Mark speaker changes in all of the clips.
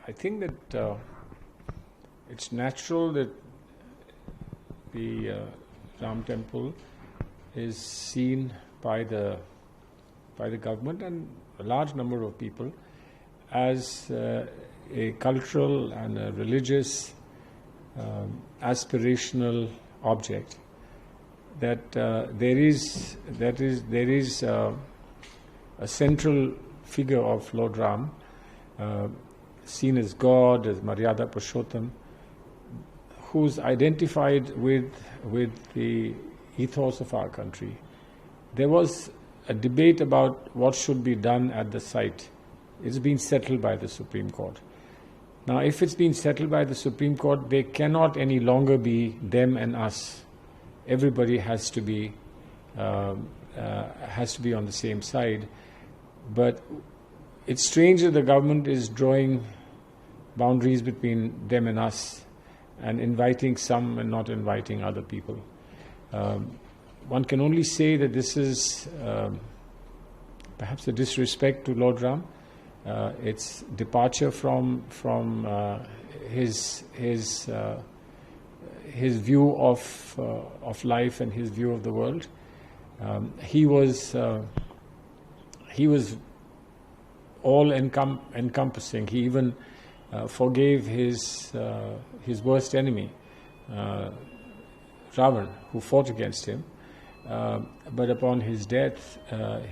Speaker 1: I think that it's natural that the Ram Temple is seen by the government and a large number of people as a cultural and a religious aspirational object. That there is a central figure of Lord Ram, seen as God, as Maryada Purushottam, who's identified with the ethos of our country. There was a debate about what should be done at the site. It's been settled by the Supreme Court. Now, if it's been settled by the Supreme Court, there cannot any longer be them and us. Everybody has to be on the same side. But it's strange that the government is drawing boundaries between them and us, and inviting some and not inviting other people. One can only say that this is perhaps a disrespect to Lord Ram. It's departure from his view of life and his view of the world. He was all encompassing. He even forgave his worst enemy, Ravan, who fought against him. But upon his death,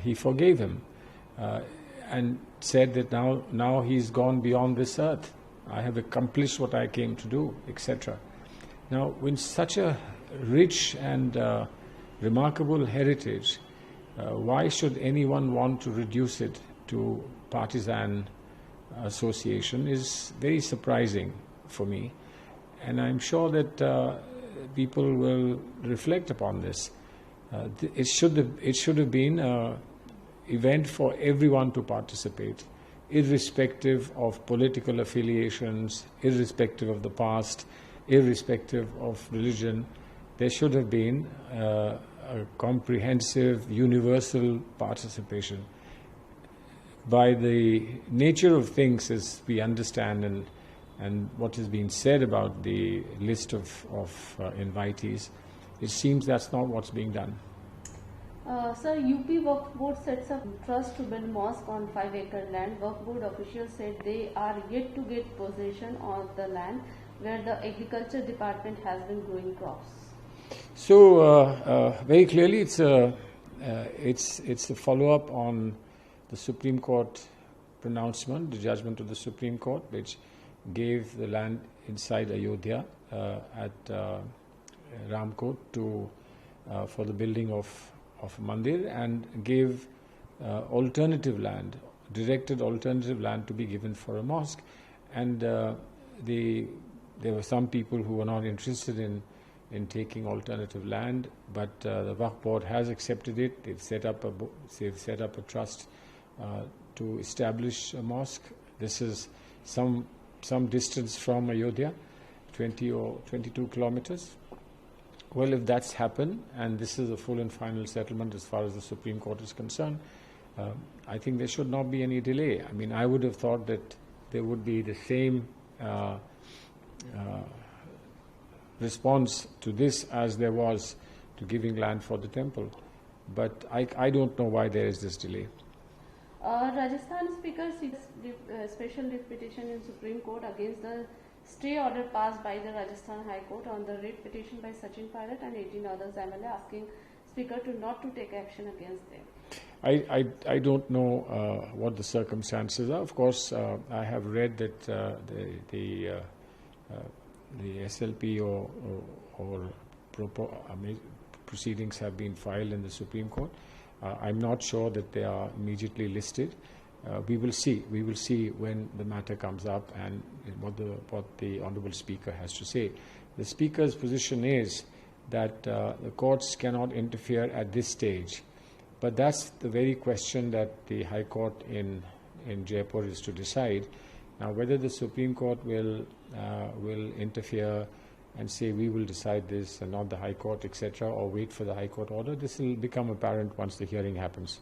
Speaker 1: he forgave him and said that now he's gone beyond this earth. I have accomplished what I came to do, etc. Now, when such a rich and remarkable heritage, why should anyone want to reduce it to partisan association is very surprising for me. And I'm sure that people will reflect upon this. It should have been an event for everyone to participate, irrespective of political affiliations, irrespective of the past, irrespective of religion. There should have been a comprehensive, universal participation. By the nature of things, as we understand, and what has been said about the list of invitees, it seems that's not what's being done.
Speaker 2: Sir, UP Waqf Board sets up trust to build mosque on 5-acre land. Waqf Board officials said they are yet to get possession of the land where the agriculture department has been growing crops.
Speaker 1: So very clearly, it's a follow-up on the Supreme Court pronouncement, the judgment of the Supreme Court, which gave the land inside Ayodhya at Ramkot for the building of a mandir, and gave alternative land, directed alternative land to be given for a mosque. And there were some people who were not interested in taking alternative land, but the Waqf Board has accepted it. They've set up a trust to establish a mosque. This is some distance from Ayodhya, 20 or 22 kilometers. Well, if that's happened, and this is a full and final settlement as far as the Supreme Court is concerned, I think there should not be any delay. I mean, I would have thought that there would be the same response to this as there was to giving land for the temple. But I don't know why there is this delay.
Speaker 2: Rajasthan Speaker seeks special writ petition in Supreme Court against the stay order passed by the Rajasthan High Court on the writ petition by Sachin Pilot and 18 others MLA, asking Speaker not to take action against them.
Speaker 1: I don't know what the circumstances are. Of course, I have read that the SLP or proceedings have been filed in the Supreme Court. I'm not sure that they are immediately listed. We will see. We will see when the matter comes up and what the Honourable Speaker has to say. The Speaker's position is that the courts cannot interfere at this stage. But that's the very question that the High Court in Jaipur is to decide. Now, whether the Supreme Court will interfere and say we will decide this and not the High Court, etc., or wait for the High Court order, this will become apparent once the hearing happens.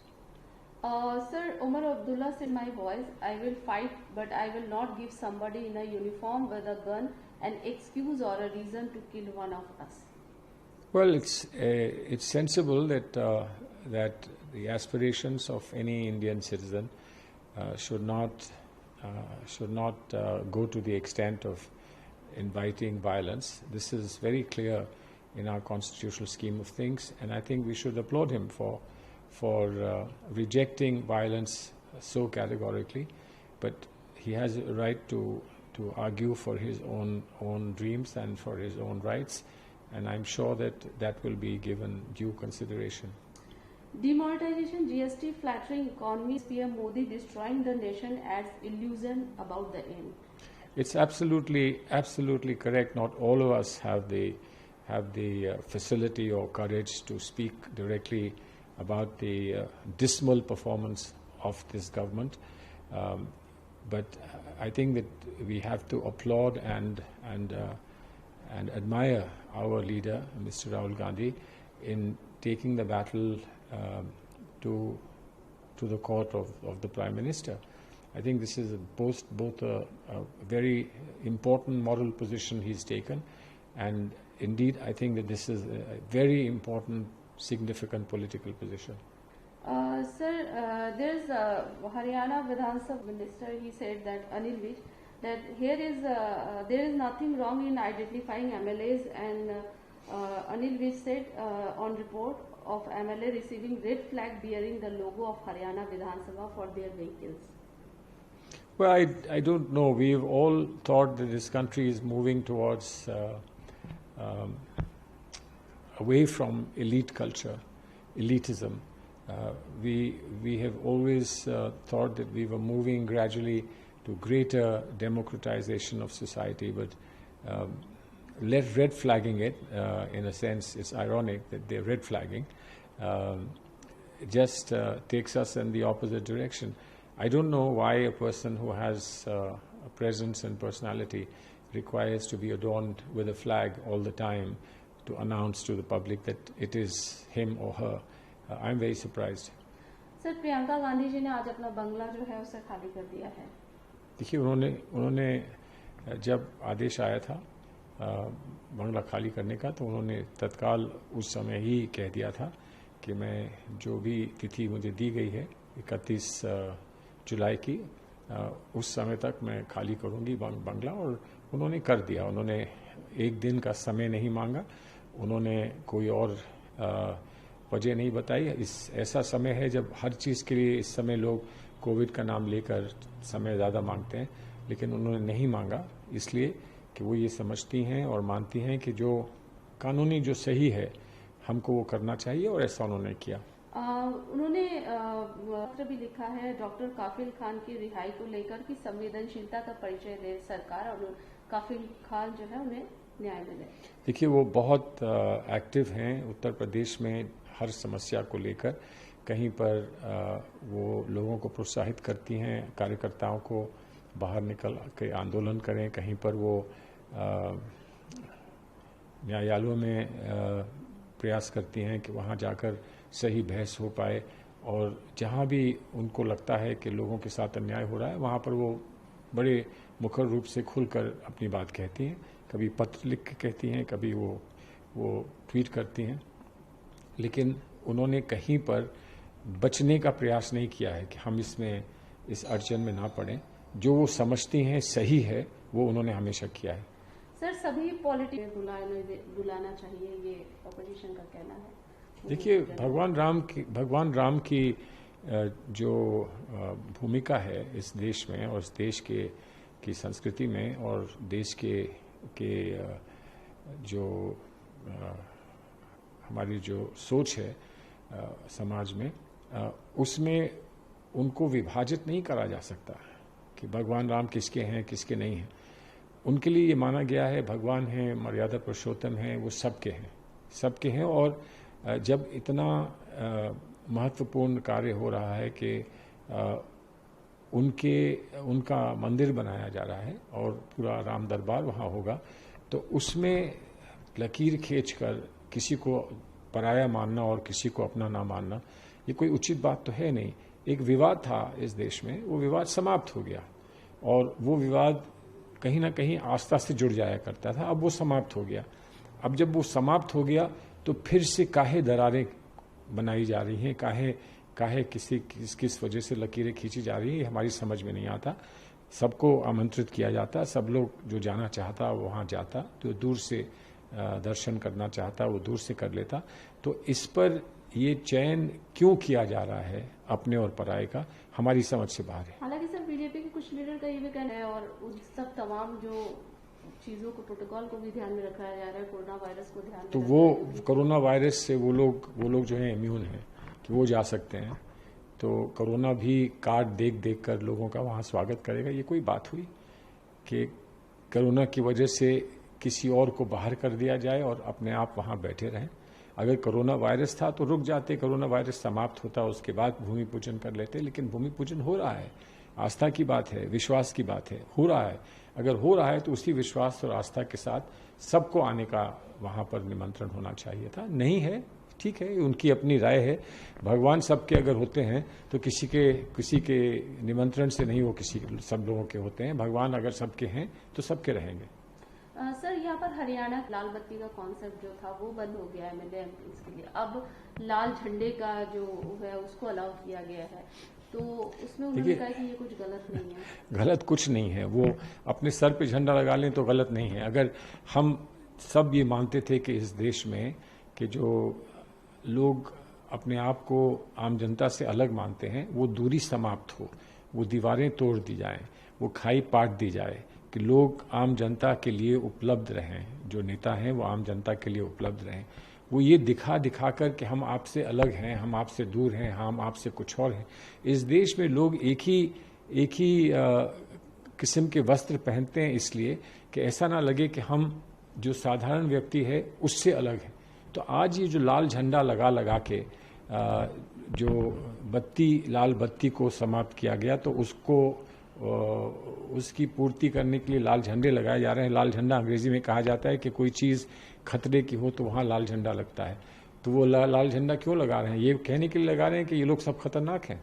Speaker 2: Sir, Umar Abdullah said, "My boys, I will fight, but I will not give somebody in a uniform with a gun an excuse or a reason to kill one of us."
Speaker 1: Well, it's sensible that that the aspirations of any Indian citizen should not go to the extent of inviting violence. This is very clear in our constitutional scheme of things, and I think we should applaud him for rejecting violence so categorically. But he has a right to argue for his own dreams and for his own rights, and I'm sure that will be given due consideration.
Speaker 2: Demonetization, GST, flattering economy, PM Modi destroying the nation adds illusion about the end.
Speaker 1: It's absolutely correct. Not all of us have the facility or courage to speak directly about the dismal performance of this government, but I think that we have to applaud and admire our leader, Mr. Rahul Gandhi, in taking the battle to the court of the Prime Minister. I think this is both a very important moral position he's taken, and indeed I think that this is a very important, significant political position.
Speaker 2: Sir, there's a Haryana Vidhan Sabha minister, he said that, Anil Vij, that there is nothing wrong in identifying MLAs, and Anil Vij said on report of MLA receiving red flag bearing the logo of Haryana Vidhan Sabha for their vehicles.
Speaker 1: Well, I don't know. We've all thought that this country is moving towards away from elite culture, elitism. We have always thought that we were moving gradually to greater democratization of society, but red flagging it, in a sense, it's ironic that they're red flagging, just takes us in the opposite direction. I don't know why a person who has a presence and personality requires to be adorned with a flag all the time to announce to the public that it is him or her. I'm very surprised.
Speaker 2: Sir, Priyanka Gandhi ji ने आज अपना बंगला जो है उसे खाली कर दिया है.
Speaker 1: देखिए, उन्होंने जब आदेश आया था बंगला खाली करने का, तो उन्होंने तत्काल उस समय ही कह दिया था कि मैं जो भी तिथि मुझे दी गई है 31 जुलाई की, उस समय तक मैं खाली करूंगी बंगला, और उन्होंने कर दिया. उन्होंने एक दिन का समय नहीं मांगा, उन्होंने कोई और वजह नहीं बताई. ऐसा समय है जब हर चीज़ के लिए इस समय लोग कोविड का नाम लेकर समय ज़्यादा मांगते हैं, लेकिन उन्होंने नहीं मांगा इसलिए कि वो ये समझती हैं और मानती हैं कि जो कानूनी जो सही है हमको वो करना चाहिए, और ऐसा उन्होंने किया.
Speaker 2: उन्होंने पत्र भी लिखा है डॉक्टर काफिल खान की रिहाई को लेकर कि संवेदनशीलता का परिचय दे सरकार, और काफिल खान जो है उन्हें न्याय मिले.
Speaker 1: देखिए, वो बहुत एक्टिव हैं उत्तर प्रदेश में हर समस्या को लेकर. कहीं पर वो लोगों को प्रोत्साहित करती हैं, कार्यकर्ताओं को बाहर निकल के आंदोलन करें. कहीं पर वो न्यायालयों में प्रयास करती हैं कि वहाँ जाकर सही बहस हो पाए, और जहाँ भी उनको लगता है कि लोगों के साथ अन्याय हो रहा है वहाँ पर वो बड़े मुखर रूप से खुलकर अपनी बात कहती हैं. कभी पत्र लिख के कहती हैं, कभी वो ट्वीट करती हैं, लेकिन उन्होंने कहीं पर बचने का प्रयास नहीं किया है कि हम इस अड़चन में ना पड़ें. जो वो समझती हैं सही है वो उन्होंने हमेशा किया है.
Speaker 2: सर, सभी पॉलिटिक्स बुलाना चाहिए, ये ऑपोजिशन का कहना है.
Speaker 1: देखिए, भगवान राम की जो भूमिका है इस देश में और इस देश की संस्कृति में और देश के जो हमारी जो सोच है समाज में, उसमें उनको विभाजित नहीं करा जा सकता कि भगवान राम किसके हैं किसके नहीं हैं. उनके लिए ये माना गया है भगवान हैं, मर्यादा पुरुषोत्तम हैं, वो सबके हैं. और जब इतना महत्वपूर्ण कार्य हो रहा है कि उनका मंदिर बनाया जा रहा है और पूरा राम दरबार वहाँ होगा, तो उसमें लकीर खींचकर किसी को पराया मानना और किसी को अपना ना मानना, ये कोई उचित बात तो है नहीं. एक विवाद था इस देश में, वो विवाद समाप्त हो गया और वो विवाद कहीं ना कहीं आस्था से जुड़ जाया करता था। अब वो समाप्त हो गया। अब जब वो समाप्त हो गया तो फिर से काहे दरारें बनाई जा रही हैं, काहे किस वजह से लकीरें खींची जा रही है, हमारी समझ में नहीं आता। सबको आमंत्रित किया जाता, सब लोग जो जाना चाहता वो वहाँ जाता, तो दूर से दर्शन करना चाहता वो दूर से कर लेता। तो इस पर ये चयन क्यों किया जा रहा है अपने और पराये का, हमारी समझ से बाहर है।
Speaker 2: हालांकि सर बीजेपी के कुछ लीडर का ये भी कहना है और उन सब तमाम जो चीजों को, प्रोटोकॉल को भी ध्यान में रखा जा रहा है, कोरोना वायरस को ध्यान में
Speaker 1: तो वो कोरोना वायरस से वो लोग जो हैं इम्यून हैं कि वो जा सकते हैं। तो कोरोना भी कार्ड देख कर लोगों का वहाँ स्वागत करेगा। ये कोई बात हुई कि कोरोना की वजह से किसी और को बाहर कर दिया जाए और अपने आप वहाँ बैठे रहें? अगर कोरोना वायरस था तो रुक जाते, कोरोना वायरस समाप्त होता, उसके बाद भूमि पूजन कर लेते। लेकिन भूमि पूजन हो रहा है, आस्था की बात है, विश्वास की बात है, हो रहा है। अगर हो रहा है तो उसी विश्वास और आस्था के साथ सबको आने का वहाँ पर निमंत्रण होना चाहिए था। नहीं है, ठीक है, उनकी अपनी राय है। भगवान सबके अगर होते हैं तो किसी के निमंत्रण से नहीं, वो सब लोगों के होते हैं। भगवान अगर सबके हैं तो सबके रहेंगे।
Speaker 2: सर यहाँ पर हरियाणा लाल बत्ती का कॉन्सेप्ट जो था वो बंद हो गया है एमएलए एमपीज के लिए। अब लाल झंडे का जो है उसको अलाउ किया गया है, तो उसमें उन्होंने कहा कि ये कुछ गलत नहीं है।
Speaker 1: गलत कुछ नहीं है, वो अपने सर पे झंडा लगा लें तो गलत नहीं है। अगर हम सब ये मानते थे कि इस देश में कि जो लोग अपने आप को आम जनता से अलग मानते हैं वो दूरी समाप्त हो, वो दीवारें तोड़ दी जाएं, वो खाई पाट दी जाए, कि लोग आम जनता के लिए उपलब्ध रहें, जो नेता हैं वो आम जनता के लिए उपलब्ध रहें। वो ये दिखा कर कि हम आपसे अलग हैं, हम आपसे दूर हैं, हम आपसे कुछ और हैं। इस देश में लोग एक ही किस्म के वस्त्र पहनते हैं इसलिए कि ऐसा ना लगे कि हम जो साधारण व्यक्ति है उससे अलग है। तो आज ये जो लाल झंडा लगा के जो लाल बत्ती को समाप्त किया गया, तो उसकी पूर्ति करने के लिए लाल झंडे लगाए जा रहे हैं। लाल झंडा अंग्रेजी में कहा जाता है कि कोई चीज़ खतरे की हो तो वहाँ लाल झंडा लगता है। तो वो लाल झंडा क्यों लगा रहे हैं? ये कहने के लिए लगा रहे हैं कि ये लोग सब खतरनाक हैं।